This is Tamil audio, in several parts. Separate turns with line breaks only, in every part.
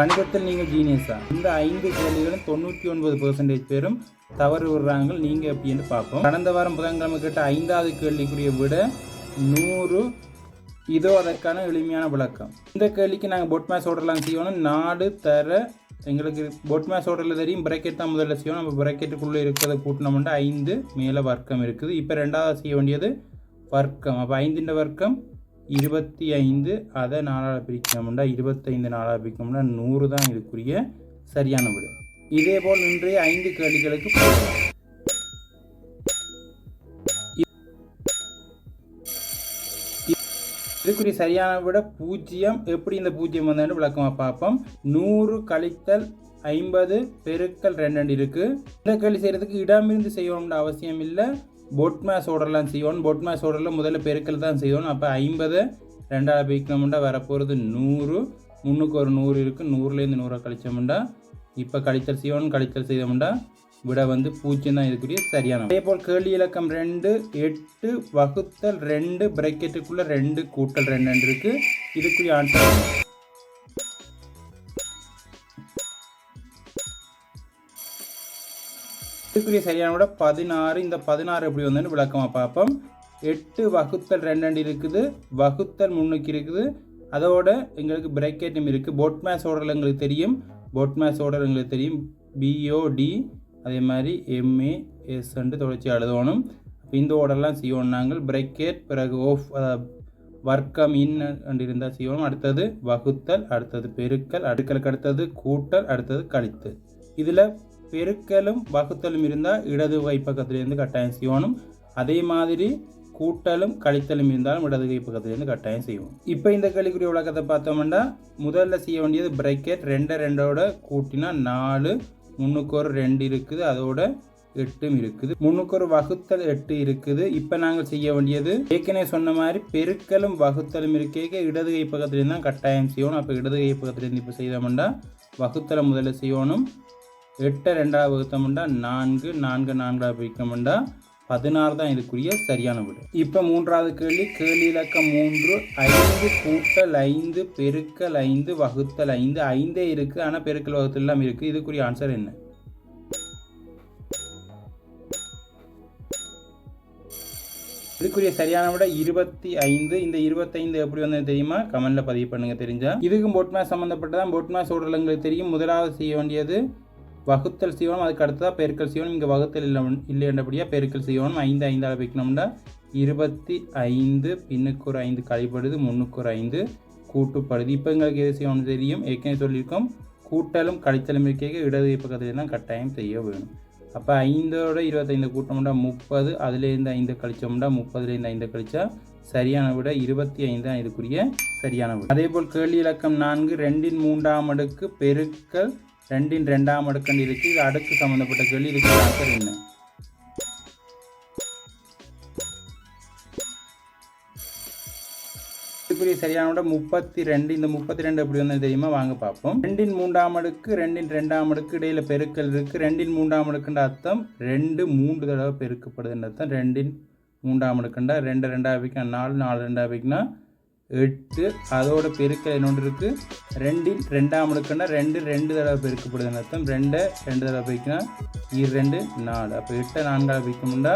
கணிதத்தில் நீங்கள் ஜீனியஸா? இந்த 5 கேள்விகளும் 99% பேரும் தவறு விடுறாங்க. நீங்கள் எப்படின்னு பார்ப்போம். கடந்த வாரம் புதன்கிழமை கேட்ட 5வது கேள்விக்குரிய விட 100. இதோ அதற்கான எளிமையான விளக்கம். இந்த கேள்விக்கு நாங்கள் பொட் மேட்ச் ஓடலாம் செய்யணும். 4 தர எங்களுக்கு பொட் மேட்ச் ஓடரில் தெரியும். பிரக்கெட் தான் முதல்ல செய்யணும். நம்ம பிரக்கெட்டுக்குள்ளே இருக்கிறத கூட்டினோம்னா 5 மேலே வர்க்கம் இருக்குது. இப்போ ரெண்டாவது செய்ய வேண்டியது வர்க்கம். அப்போ 5 வர்க்கம் 25. அதை 4ஆல் பிரிக்கணும்னா 25 4ஆல் பிரிக்கணும்னா 100 தான் இதுக்குரிய சரியான விடை. இதே போல் இன்றைய 5 கேள்விகளுக்கு இதுக்குரிய சரியான விட 0. எப்படி இந்த 0 வந்ததுன்னு விளக்கமாக பார்ப்போம். 100 கழித்தல் 50 பெருக்கல் 2 இருக்கு. இந்த கேள்வி செய்யறதுக்கு இடமிருந்து செய்யணும்னு அவசியம் இல்லை. பொட் மேட்ச் ஓடர்லாம் செய்யணும். பொட் மேட்ச் ஓடரில் முதல்ல பெருக்கல் தான் செய்யணும். அப்போ 50 2ஆல் பிரிக்கணும்னா வரப்போகிறது 100. முன்னுக்கு ஒரு 100 இருக்குது. 100லேருந்து 100 கழிச்சோம்னா இப்போ கழித்தல் செய்யணும். கழித்தல் செய்தோம்னா விட 0 தான் இதுக்குரிய சரியான. அதே போல் கேள்வி இலக்கம் 2 8 வகுத்தல் 2 பிரக்கெட்டுக்குள்ள 2 கூட்டல் 2 இருக்கு. இதுக்குரிய ஆன்சர் இதுக்குரிய சரியான விட 16. இந்த 16 எப்படி வந்ததுன்னு விளக்கமாக பார்ப்போம். 8 வகுத்தல் 2 இருக்குது. வகுத்தல் 3 இருக்குது. அதோட எங்களுக்கு பிரக்கெட்டும் இருக்குது. பொட் மேட்ச் ஓடரில் எங்களுக்கு தெரியும். பொட் மேட்ச் ஓடர் எங்களுக்கு தெரியும். BOD அதே மாதிரி MAS தொடர்ச்சி எழுதணும். இந்த ஓடர்லாம் செய்யணும். நாங்கள் பிரக்கெட் பிறகு ஆஃப் வர்க்கம் இன் இருந்தால் செய்யணும். அடுத்தது வகுத்தல், அடுத்தது பெருக்கல், அடுக்கலுக்கு அடுத்தது கூட்டல், அடுத்தது கழித்தல். இதில் பெருக்கலும் வகுத்தலும் இருந்தால் இடது கை பக்கத்திலேருந்து கட்டாயம் செய்யணும். அதே மாதிரி கூட்டலும் கழித்தலும் இருந்தாலும் இடது கை பக்கத்திலேருந்து கட்டாயம் செய்வோம். இப்போ இந்த கேள்விக்குரிய விளக்கத்தை பார்த்தோம்னா முதல்ல செய்ய வேண்டியது பிரக்கெட் 2 கூட்டினா 4. முன்னுக்கு ஒரு 2 இருக்குது. அதோட 8 இருக்குது. முன்னுக்கு ஒரு வகுத்தல் 8 இருக்குது. இப்போ நாங்கள் செய்ய வேண்டியது ஏற்கனவே சொன்ன மாதிரி பெருக்கலும் வகுத்தலும் இருக்க இடது கை பக்கத்துலேருந்து தான் கட்டாயம் செய்யணும். அப்போ இடது கை பக்கத்துலேருந்து இப்போ செய்தோம்னா வகுத்தலை முதல்ல செய்யணும். 8 2ஆல் வகுத்தோம்னா 4. 4 4ஆல் பிரிக்கோம்னா 16 தான் இதுக்குரிய சரியான விடை. இப்போ மூன்றாவது கேள்வி. கேள்வி இலக்கம் 3 5 கூட்டல் 5 பெருக்கல் 5 வகுத்தல் 5. 5 இருக்குது. ஆனால் பெருக்கல் வகுத்தல் எல்லாம் இருக்குது. இதுக்குரிய ஆன்சர் என்ன? இதுக்குரிய சரியான விட 25. இந்த 25 எப்படி வந்தது தெரியுமா? கமெண்ட்ல பதிவு பண்ணுங்க தெரிஞ்சா. இதுக்கும் பொட் மேட்ச் சம்மந்தப்பட்டதான். பொட் மேட்ச் ஓடரில் எங்களுக்கு தெரியும். முதலாவது செய்ய வேண்டியது வகுத்தல் செய்யணும். அதுக்கு அடுத்ததாக பெருக்கல் செய்யணும். இங்கே வகுத்தல் இல்லைன்றபடியாக பெருக்கல் செய்யணும். 5 5ஆல் வைக்கணும்னா 25. பின்னுக்கு ஒரு 5 கழிப்படுது. முன்னுக்கு ஒரு 5 கூட்டுப்படுது. இப்போ எங்களுக்கு எது செய்யணும்னு தெரியும். ஏற்கனவே சொல்லியிருக்கோம். கூட்டலும் கழித்தலும் இருக்க இடது பக்கத்தில் தான் கட்டாயம் செய்ய வேணும். அப்போ 5ஓட 25 கூட்டோம்னா 30. அதுலேருந்து 5 கழிச்சோம்னா 30லேருந்து 5 கழிச்சா சரியான விட 25 தான் இதுக்குரிய சரியான விட. அதே போல் கேள்வி இலக்கம் 4 2 3ஆம் அடுக்கு பெருக்கல் 2 2ஆம் அடுக்கு இருக்குது. இது அடுக்கு சம்மந்தப்பட்ட கேள்வி. இதுக்கு ஆன்சர் என்ன? இதுக்குரிய சரியான விட 32. இந்த 32 எப்படி வந்தது தெரியுமா? வாங்க பார்ப்போம். 2 3ஆம் அடுக்கு 2 2ஆம் அடுக்கு இடையில பெருக்கல் இருக்குது. 2 3ஆம் அடுக்குன்ற அர்த்தம் 2 3 தடவை பெருக்கப்படுதுன்ற அர்த்தம். 2 3ஆம் அடுக்குண்டா 2 2ஆக வைக்கணும் 4 4 2ஆக வைக்கணும் 8. அதோட பெருக்கல் என்னொன்று இருக்குது. 2 2ஆம் அடுக்குன்னா 2 2 தடவை பெருக்கப்படுதுன்னு அர்த்தம். 2 2 தடவை பெருக்கினா 2 4. அப்போ 8 4ஆல் பிரிக்கணும்னா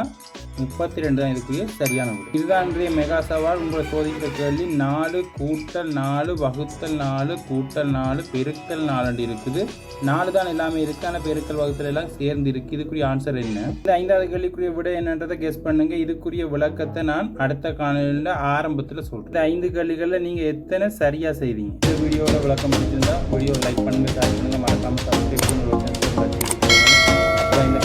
32 தான் இதுக்குரிய சரியான விடை. இதுதான் இன்றைய மெகா சவால். உங்களை சோதிக்கிற கேள்வி 4 கூட்டல் 4 வகுத்தல் 4 கூட்டல் 4 பெருக்கல் 4 இருக்குது. 4 தான் எல்லாமே இருக்குது. ஆனால் பெருக்கல் வகுத்தல் எல்லாம் சேர்ந்து இருக்குது. இதுக்குரிய ஆன்சர் என்ன? இந்த 5வது கேள்விக்குரிய விடை என்னன்றதை கெஸ் பண்ணுங்க. இதுக்குரிய விளக்கத்தை நான் அடுத்த காணொலியில் ஆரம்பத்தில் சொல்கிறேன். இந்த 5 கேள்விகளில் நீங்கள் எத்தனை சரியாக செய்வீங்க? இந்த வீடியோட விளக்கம் பிடிச்சிருந்தா வீடியோ லைக் பண்ணுங்கள், ஷேர் பண்ணுங்கள், மறக்காமல் சப்ஸ்கிரைப் பண்ணுங்கள். இந்த